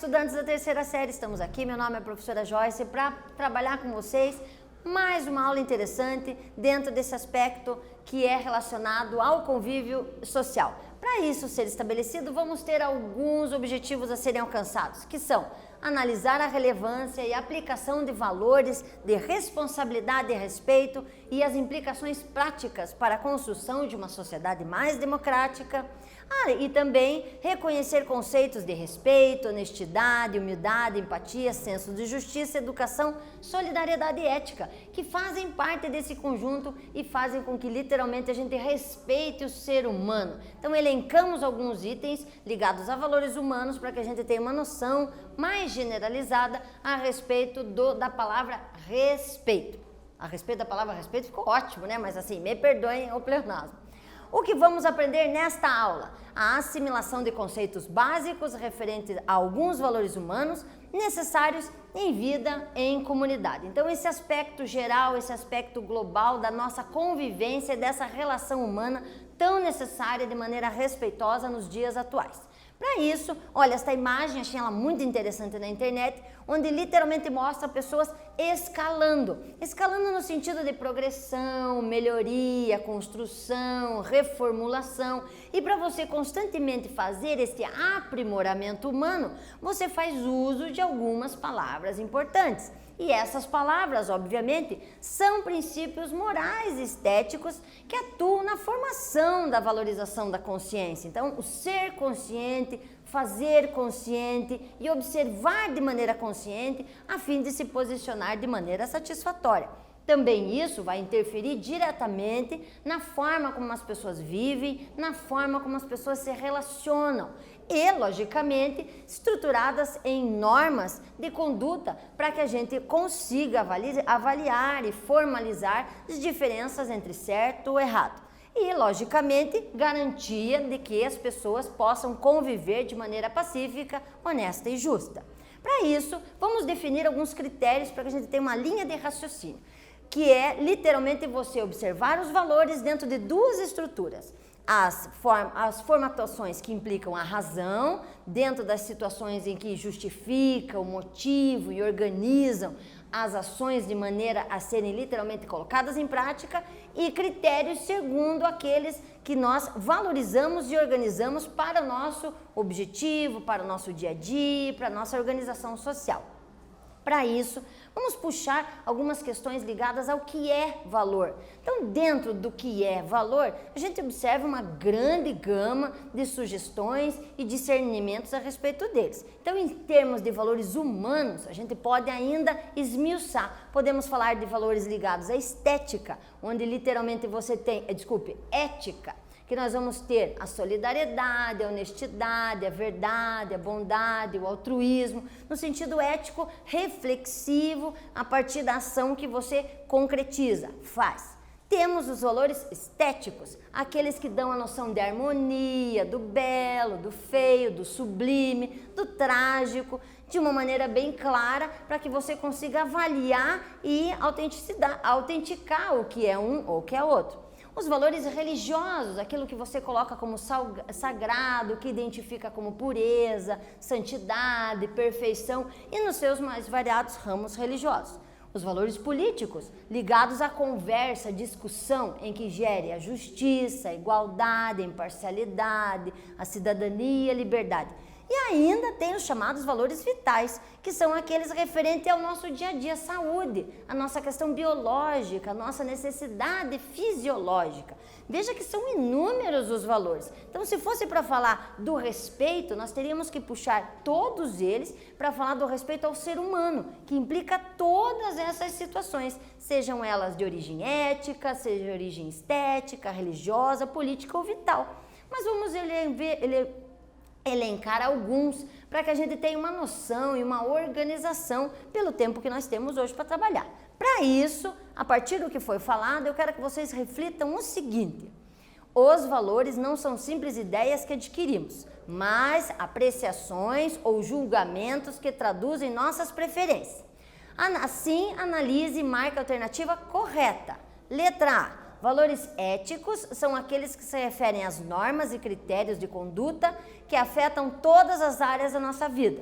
estudantes da terceira série, estamos aqui, meu nome é a professora Joyce, para trabalhar com vocês mais uma aula interessante dentro desse aspecto que é relacionado ao convívio social. Para isso ser estabelecido, vamos ter alguns objetivos a serem alcançados, que são analisar a relevância e aplicação de valores de responsabilidade e respeito e as implicações práticas para a construção de uma sociedade mais democrática, e também reconhecer conceitos de respeito, honestidade, humildade, empatia, senso de justiça, educação, solidariedade e ética, que fazem parte desse conjunto e fazem com que literalmente a gente respeite o ser humano. Então elencamos alguns itens ligados a valores humanos para que a gente tenha uma noção mais generalizada a respeito da palavra respeito. A respeito da palavra respeito ficou ótimo, né? Mas assim, me perdoem o pleonasmo. O que vamos aprender nesta aula? A assimilação de conceitos básicos referentes a alguns valores humanos necessários em vida em comunidade. Então esse aspecto geral, esse aspecto global da nossa convivência, dessa relação humana tão necessária de maneira respeitosa nos dias atuais. Para isso, olha, esta imagem, achei ela muito interessante na internet, onde literalmente mostra pessoas escalando no sentido de progressão, melhoria, construção, reformulação. E para você constantemente fazer este aprimoramento humano, você faz uso de algumas palavras importantes. E essas palavras, obviamente, são princípios morais e estéticos que atuam na formação da valorização da consciência. Então, o ser consciente, fazer consciente e observar de maneira consciente a fim de se posicionar de maneira satisfatória. Também isso vai interferir diretamente na forma como as pessoas vivem, na forma como as pessoas se relacionam e, logicamente, estruturadas em normas de conduta para que a gente consiga avaliar e formalizar as diferenças entre certo e errado. E, logicamente, garantia de que as pessoas possam conviver de maneira pacífica, honesta e justa. Para isso, vamos definir alguns critérios para que a gente tenha uma linha de raciocínio, que é literalmente você observar os valores dentro de duas estruturas. As formatações que implicam a razão, dentro das situações em que justificam o motivo e organizam as ações de maneira a serem literalmente colocadas em prática, e critérios segundo aqueles que nós valorizamos e organizamos para o nosso objetivo, para o nosso dia a dia, para a nossa organização social. Para isso, vamos puxar algumas questões ligadas ao que é valor. Então, dentro do que é valor, a gente observa uma grande gama de sugestões e discernimentos a respeito deles. Então, em termos de valores humanos, a gente pode ainda esmiuçar. Podemos falar de valores ligados à estética, onde literalmente você tem, ética, que nós vamos ter a solidariedade, a honestidade, a verdade, a bondade, o altruísmo, no sentido ético reflexivo, a partir da ação que você concretiza, faz. Temos os valores estéticos, aqueles que dão a noção de harmonia, do belo, do feio, do sublime, do trágico, de uma maneira bem clara, para que você consiga avaliar e autenticar o que é um ou o que é outro. Os valores religiosos, aquilo que você coloca como sagrado, que identifica como pureza, santidade, perfeição e nos seus mais variados ramos religiosos. Os valores políticos, ligados à conversa, discussão, em que gere a justiça, a igualdade, a imparcialidade, a cidadania e a liberdade. E ainda tem os chamados valores vitais, que são aqueles referentes ao nosso dia a dia, a saúde, a nossa questão biológica, a nossa necessidade fisiológica. Veja que são inúmeros os valores. Então, se fosse para falar do respeito, nós teríamos que puxar todos eles para falar do respeito ao ser humano, que implica todas essas situações, sejam elas de origem ética, seja de origem estética, religiosa, política ou vital. Mas vamos elencar alguns para que a gente tenha uma noção e uma organização pelo tempo que nós temos hoje para trabalhar. Para isso, a partir do que foi falado, eu quero que vocês reflitam o seguinte: os valores não são simples ideias que adquirimos, mas apreciações ou julgamentos que traduzem nossas preferências. Assim, analise e marque a alternativa correta. Letra A. Valores éticos são aqueles que se referem às normas e critérios de conduta que afetam todas as áreas da nossa vida.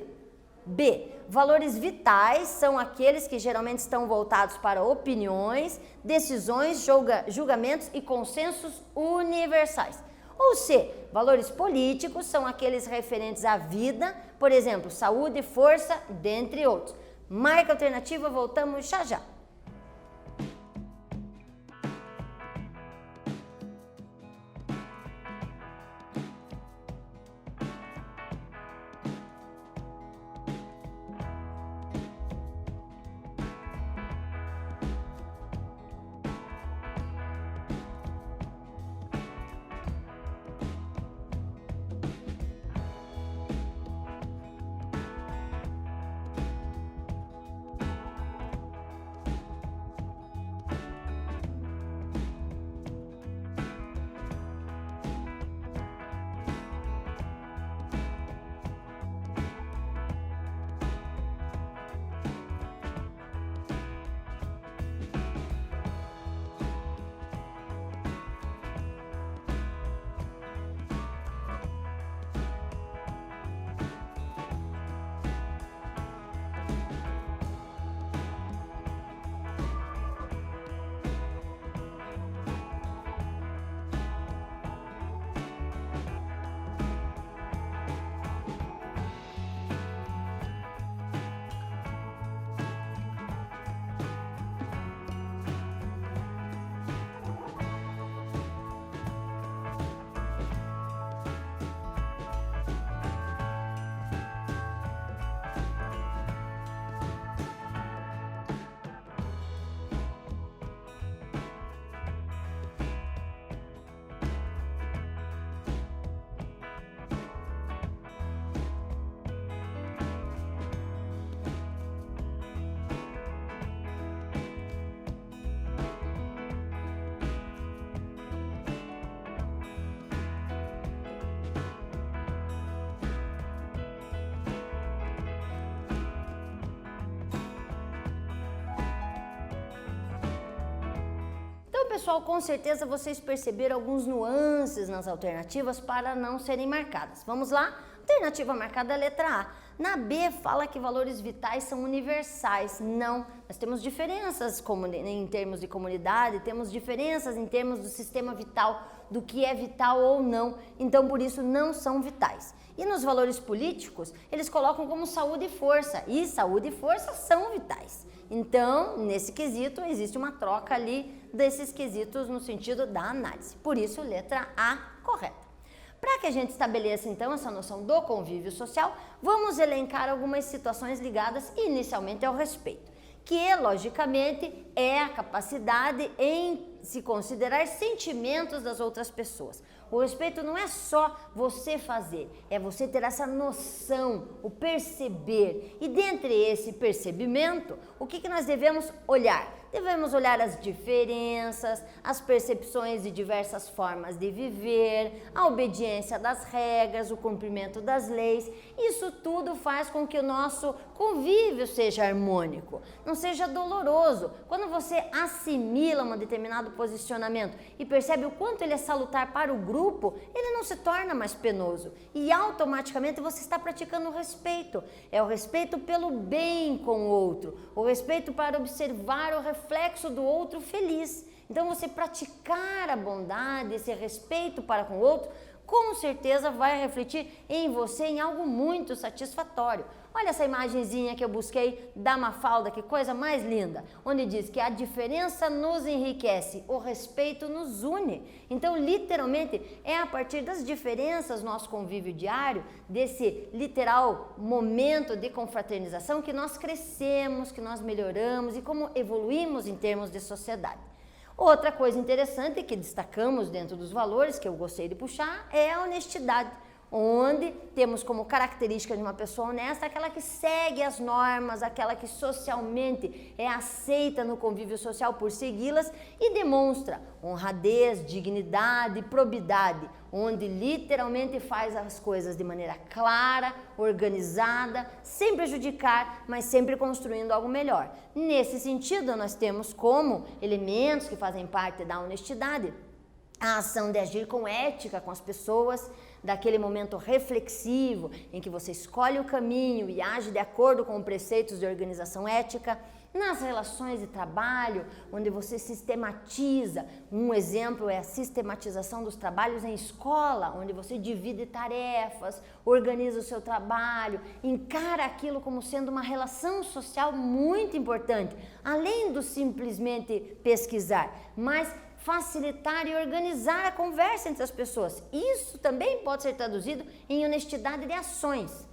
B. Valores vitais são aqueles que geralmente estão voltados para opiniões, decisões, julgamentos e consensos universais. Ou C. Valores políticos são aqueles referentes à vida, por exemplo, saúde, força, dentre outros. Marca alternativa, voltamos já já. Pessoal, com certeza vocês perceberam alguns nuances nas alternativas para não serem marcadas. Vamos lá? Alternativa marcada é a letra A. Na B fala que valores vitais são universais. Não, nós temos diferenças em termos de comunidade, temos diferenças em termos do sistema vital, do que é vital ou não, então por isso não são vitais. E nos valores políticos, eles colocam como saúde e saúde e força são vitais. Então, nesse quesito, existe uma troca ali desses quesitos no sentido da análise. Por isso, letra A correta. Para que a gente estabeleça, então, essa noção do convívio social, vamos elencar algumas situações ligadas inicialmente ao respeito, que, logicamente, é a capacidade em se considerar sentimentos das outras pessoas. O respeito não é só você fazer, é você ter essa noção, o perceber. E dentre esse percebimento, o que nós devemos olhar? Devemos olhar as diferenças, as percepções de diversas formas de viver, a obediência das regras, o cumprimento das leis. Isso tudo faz com que o nosso convívio seja harmônico, não seja doloroso. Quando você assimila um determinado posicionamento e percebe o quanto ele é salutar para o grupo, ele não se torna mais penoso e automaticamente você está praticando o respeito. É o respeito pelo bem com o outro, o respeito para observar o reflexo do outro feliz. Então você praticar a bondade, esse respeito para com o outro, com certeza vai refletir em você em algo muito satisfatório. Olha essa imagenzinha que eu busquei da Mafalda, que coisa mais linda, onde diz que a diferença nos enriquece, o respeito nos une. Então, literalmente, é a partir das diferenças, nosso convívio diário, desse literal momento de confraternização, que nós crescemos, que nós melhoramos e como evoluímos em termos de sociedade. Outra coisa interessante que destacamos dentro dos valores, que eu gostei de puxar, é a honestidade, onde temos como característica de uma pessoa honesta aquela que segue as normas, aquela que socialmente é aceita no convívio social por segui-las e demonstra honradez, dignidade, probidade, onde literalmente faz as coisas de maneira clara, organizada, sem prejudicar, mas sempre construindo algo melhor. Nesse sentido, nós temos como elementos que fazem parte da honestidade a ação de agir com ética com as pessoas, daquele momento reflexivo em que você escolhe o caminho e age de acordo com os preceitos de organização ética, nas relações de trabalho, onde você sistematiza. Um exemplo é a sistematização dos trabalhos em escola, onde você divide tarefas, organiza o seu trabalho, encara aquilo como sendo uma relação social muito importante, além do simplesmente pesquisar, mas facilitar e organizar a conversa entre as pessoas. Isso também pode ser traduzido em honestidade de ações,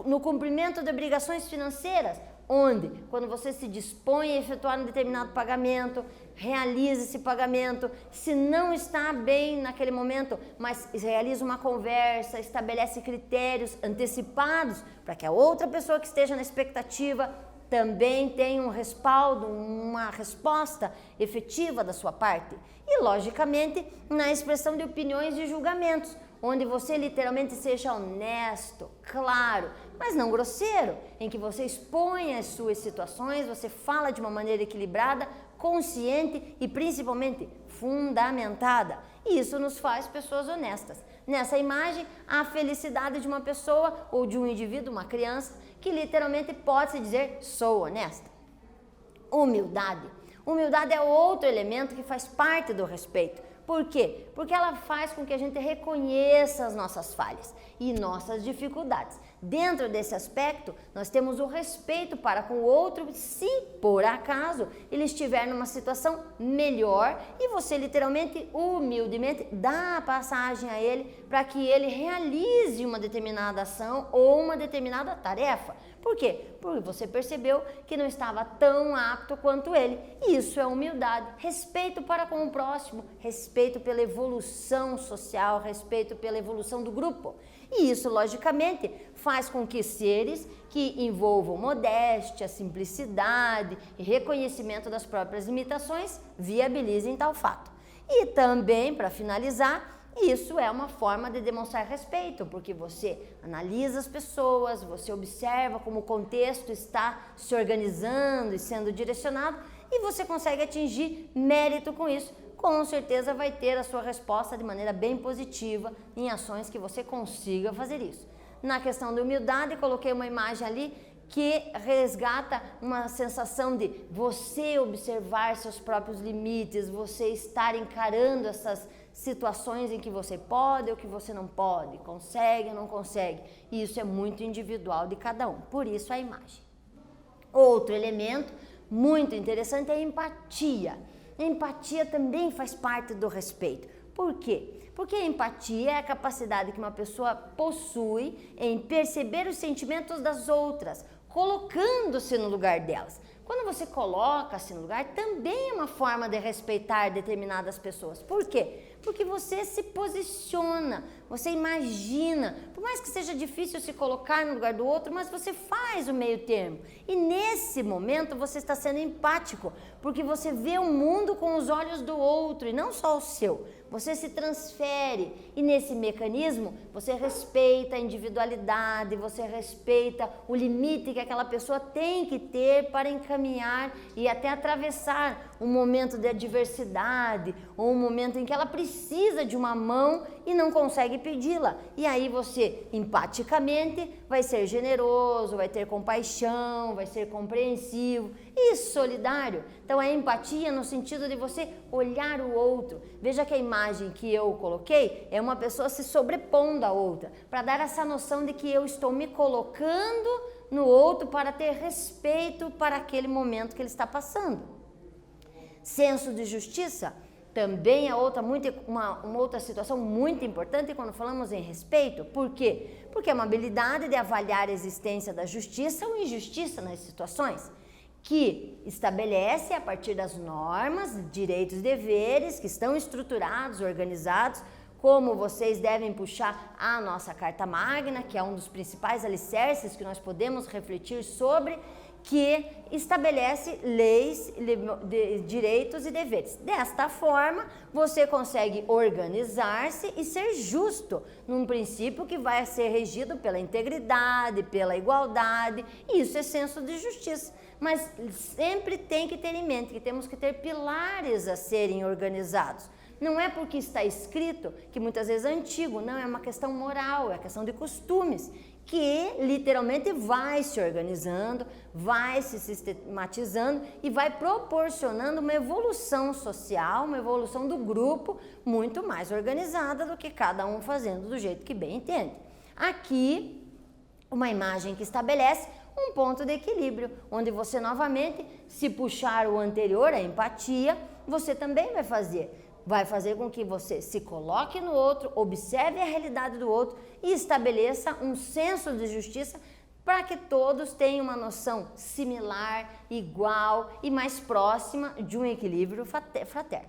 no cumprimento de obrigações financeiras, onde, quando você se dispõe a efetuar um determinado pagamento, realiza esse pagamento, se não está bem naquele momento, mas realiza uma conversa, estabelece critérios antecipados para que a outra pessoa que esteja na expectativa também tenha um respaldo, uma resposta efetiva da sua parte. E, logicamente, na expressão de opiniões e julgamentos, onde você literalmente seja honesto, claro, mas não grosseiro, em que você expõe as suas situações, você fala de uma maneira equilibrada, consciente e principalmente fundamentada. E isso nos faz pessoas honestas. Nessa imagem, a felicidade de uma pessoa ou de um indivíduo, uma criança, que literalmente pode se dizer, sou honesta. Humildade. Humildade é outro elemento que faz parte do respeito. Por quê? Porque ela faz com que a gente reconheça as nossas falhas e nossas dificuldades. Dentro desse aspecto, nós temos o respeito para com o outro se, por acaso, ele estiver numa situação melhor e você literalmente, humildemente, dá a passagem a ele para que ele realize uma determinada ação ou uma determinada tarefa. Por quê? Porque você percebeu que não estava tão apto quanto ele. Isso é humildade. Respeito para com o próximo, respeito pela evolução social, respeito pela evolução do grupo. E isso, logicamente, faz com que seres que envolvam modéstia, simplicidade e reconhecimento das próprias limitações viabilizem tal fato. E também, para finalizar, isso é uma forma de demonstrar respeito, porque você analisa as pessoas, você observa como o contexto está se organizando e sendo direcionado e você consegue atingir mérito com isso. Com certeza vai ter a sua resposta de maneira bem positiva em ações que você consiga fazer isso. Na questão da humildade, coloquei uma imagem ali que resgata uma sensação de você observar seus próprios limites, você estar encarando essas situações em que você pode ou que você não pode, consegue ou não consegue. E isso é muito individual de cada um, por isso a imagem. Outro elemento muito interessante é a empatia. A empatia também faz parte do respeito. Por quê? Porque a empatia é a capacidade que uma pessoa possui em perceber os sentimentos das outras, colocando-se no lugar delas. Quando você coloca-se no lugar, também é uma forma de respeitar determinadas pessoas. Por quê? Porque você se posiciona, você imagina, por mais que seja difícil se colocar no lugar do outro, mas você faz o meio termo. E nesse momento você está sendo empático, porque você vê o mundo com os olhos do outro e não só o seu. Você se transfere e nesse mecanismo você respeita a individualidade, você respeita o limite que aquela pessoa tem que ter para encaminhar e até atravessar um momento de adversidade ou um momento em que ela precisa de uma mão e não consegue pedi-la. E aí você, empaticamente, vai ser generoso, vai ter compaixão, vai ser compreensivo e solidário. Então, a empatia no sentido de você olhar o outro. Veja que a imagem que eu coloquei é uma pessoa se sobrepondo à outra, para dar essa noção de que eu estou me colocando no outro para ter respeito para aquele momento que ele está passando. Senso de justiça também é uma outra situação muito importante quando falamos em respeito. Por quê? Porque é uma habilidade de avaliar a existência da justiça ou injustiça nas situações, que estabelece a partir das normas, direitos e deveres que estão estruturados, organizados, como vocês devem puxar a nossa Carta Magna, que é um dos principais alicerces que nós podemos refletir sobre, que estabelece leis, direitos e deveres. Desta forma, você consegue organizar-se e ser justo, num princípio que vai ser regido pela integridade, pela igualdade, e isso é senso de justiça. Mas sempre tem que ter em mente que temos que ter pilares a serem organizados. Não é porque está escrito, que muitas vezes é antigo, não, é uma questão moral, é questão de costumes, que literalmente vai se organizando, vai se sistematizando e vai proporcionando uma evolução social, uma evolução do grupo muito mais organizada do que cada um fazendo do jeito que bem entende. Aqui, uma imagem que estabelece um ponto de equilíbrio, onde você novamente, se puxar o anterior, a empatia, você também vai fazer com que você se coloque no outro, observe a realidade do outro e estabeleça um senso de justiça para que todos tenham uma noção similar, igual e mais próxima de um equilíbrio fraterno.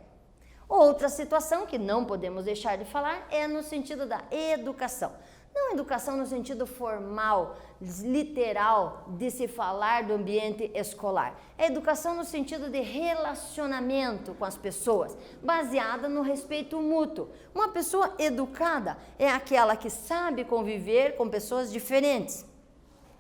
Outra situação que não podemos deixar de falar é no sentido da educação. Não educação no sentido formal, literal, de se falar do ambiente escolar. É educação no sentido de relacionamento com as pessoas, baseada no respeito mútuo. Uma pessoa educada é aquela que sabe conviver com pessoas diferentes,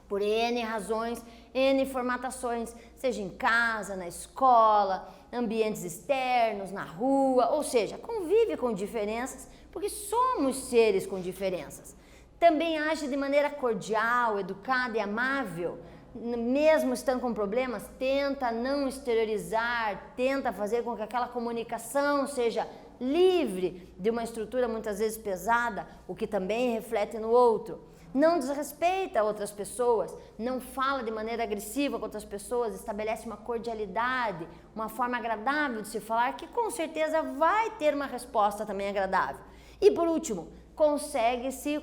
por N razões, N formatações, seja em casa, na escola, ambientes externos, na rua, ou seja, convive com diferenças, porque somos seres com diferenças. Também age de maneira cordial, educada e amável, mesmo estando com problemas, tenta não exteriorizar, tenta fazer com que aquela comunicação seja livre de uma estrutura muitas vezes pesada, o que também reflete no outro. Não desrespeita outras pessoas, não fala de maneira agressiva com outras pessoas, estabelece uma cordialidade, uma forma agradável de se falar, que com certeza vai ter uma resposta também agradável. E por último, consegue se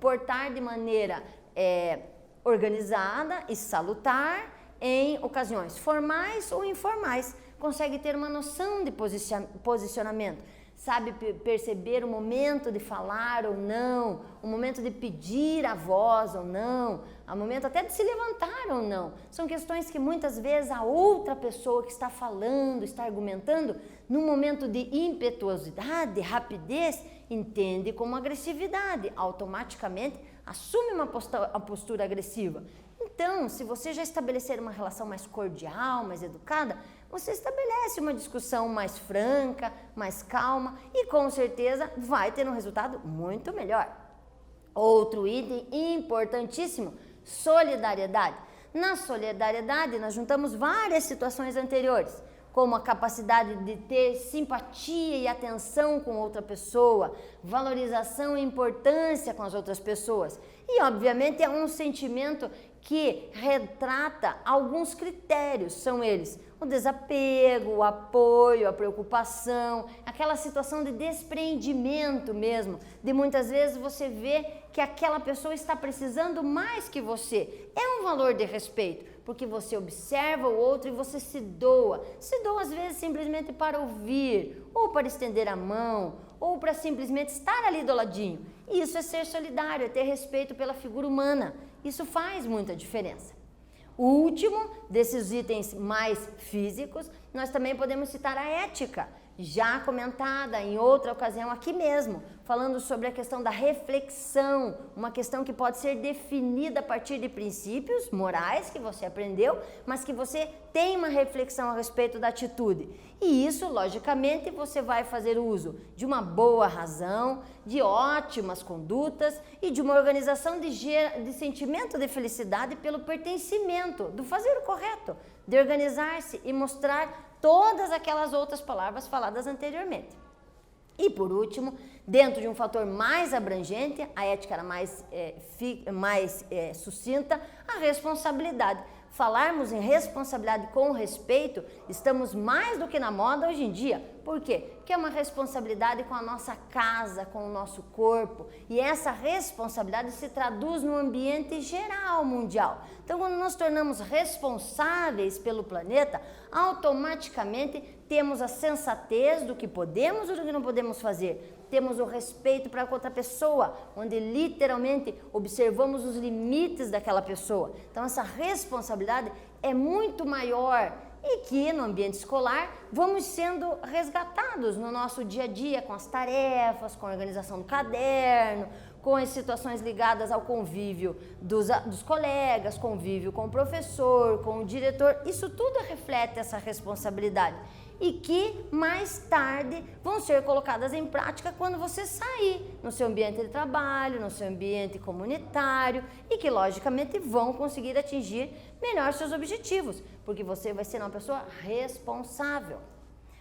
portar de maneira organizada e salutar em ocasiões formais ou informais. Consegue ter uma noção de posicionamento, sabe perceber o momento de falar ou não, o momento de pedir a voz ou não, o momento até de se levantar ou não. São questões que muitas vezes a outra pessoa que está falando, está argumentando, num momento de impetuosidade, rapidez, entende como agressividade, automaticamente assume uma postura agressiva. Então, se você já estabelecer uma relação mais cordial, mais educada, você estabelece uma discussão mais franca, mais calma e com certeza vai ter um resultado muito melhor. Outro item importantíssimo, solidariedade. Na solidariedade, nós juntamos várias situações anteriores, como a capacidade de ter simpatia e atenção com outra pessoa, valorização e importância com as outras pessoas. E, obviamente, é um sentimento que retrata alguns critérios, são eles: o desapego, o apoio, a preocupação, aquela situação de despreendimento mesmo, de muitas vezes você vê que aquela pessoa está precisando mais que você. É um valor de respeito, porque você observa o outro e você se doa às vezes simplesmente para ouvir, ou para estender a mão, ou para simplesmente estar ali do ladinho. Isso é ser solidário, é ter respeito pela figura humana. Isso faz muita diferença. O último desses itens mais físicos, nós também podemos citar a ética, já comentada em outra ocasião aqui mesmo, falando sobre a questão da reflexão, uma questão que pode ser definida a partir de princípios morais que você aprendeu, mas que você tem uma reflexão a respeito da atitude. E isso, logicamente, você vai fazer uso de uma boa razão, de ótimas condutas e de uma organização de sentimento de felicidade pelo pertencimento, do fazer o correto, de organizar-se e mostrar todas aquelas outras palavras faladas anteriormente. E por último, dentro de um fator mais abrangente, a ética era mais sucinta, a responsabilidade. Falarmos em responsabilidade com respeito, estamos mais do que na moda hoje em dia. Por quê? Porque é uma responsabilidade com a nossa casa, com o nosso corpo. E essa responsabilidade se traduz no ambiente geral mundial. Então, quando nós tornamos responsáveis pelo planeta, automaticamente temos a sensatez do que podemos e do que não podemos fazer. Temos o respeito para outra pessoa, onde literalmente observamos os limites daquela pessoa. Então, essa responsabilidade é muito maior e que no ambiente escolar vamos sendo resgatados no nosso dia a dia com as tarefas, com a organização do caderno, com as situações ligadas ao convívio dos colegas, convívio com o professor, com o diretor. Isso tudo reflete essa responsabilidade. e que mais tarde vão ser colocadas em prática quando você sair no seu ambiente de trabalho, no seu ambiente comunitário e que logicamente vão conseguir atingir melhor seus objetivos, porque você vai ser uma pessoa responsável.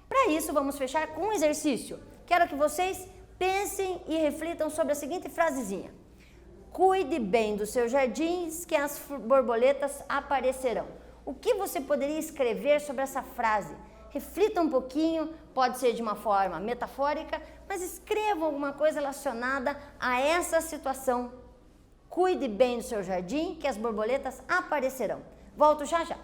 Para isso, vamos fechar com um exercício. Quero que vocês pensem e reflitam sobre a seguinte frasezinha: cuide bem dos seus jardins, que as borboletas aparecerão. O que você poderia escrever sobre essa frase? Reflita um pouquinho, pode ser de uma forma metafórica, mas escreva alguma coisa relacionada a essa situação. Cuide bem do seu jardim, que as borboletas aparecerão. Volto já já.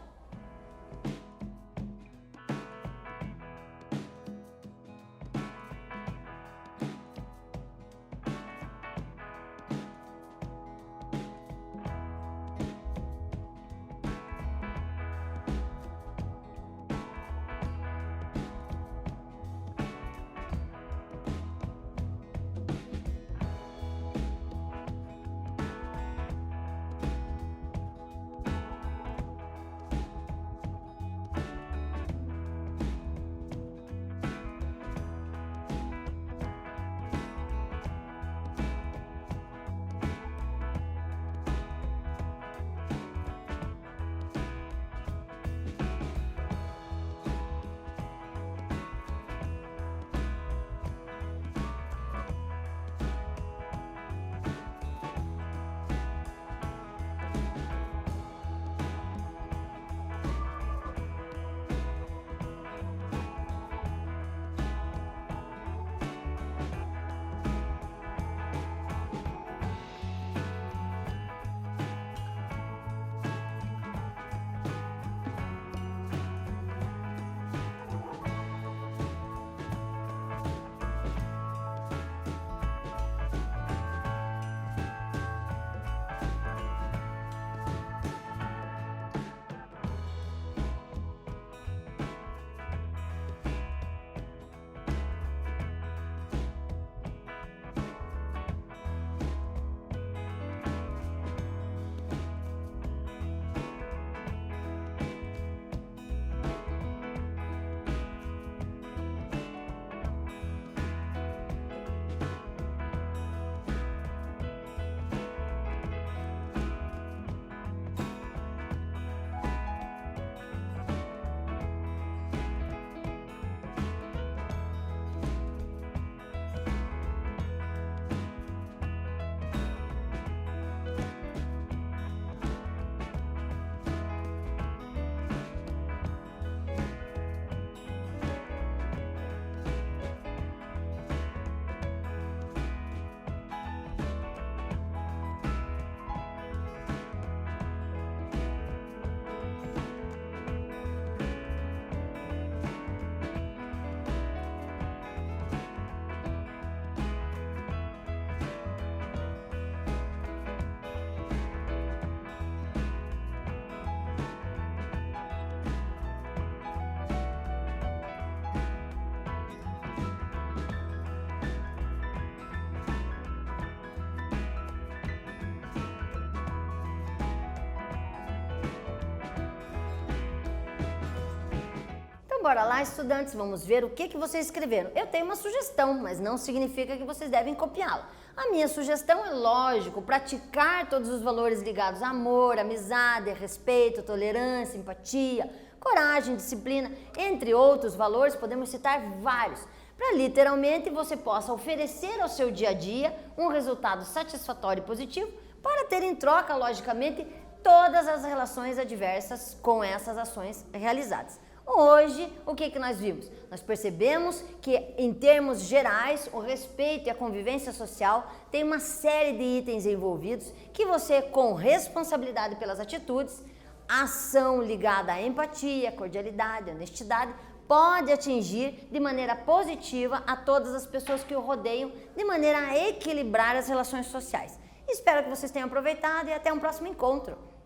Bora lá, estudantes, vamos ver o que vocês escreveram. Eu tenho uma sugestão, mas não significa que vocês devem copiá-la. A minha sugestão é, lógico, praticar todos os valores ligados a amor, amizade, respeito, tolerância, empatia, coragem, disciplina, entre outros valores, podemos citar vários, para literalmente você possa oferecer ao seu dia a dia um resultado satisfatório e positivo para ter em troca, logicamente, todas as relações adversas com essas ações realizadas. Hoje, o que nós vimos? Nós percebemos que, em termos gerais, o respeito e a convivência social tem uma série de itens envolvidos que você, com responsabilidade pelas atitudes, ação ligada à empatia, cordialidade, honestidade, pode atingir de maneira positiva a todas as pessoas que o rodeiam, de maneira a equilibrar as relações sociais. Espero que vocês tenham aproveitado e até um próximo encontro.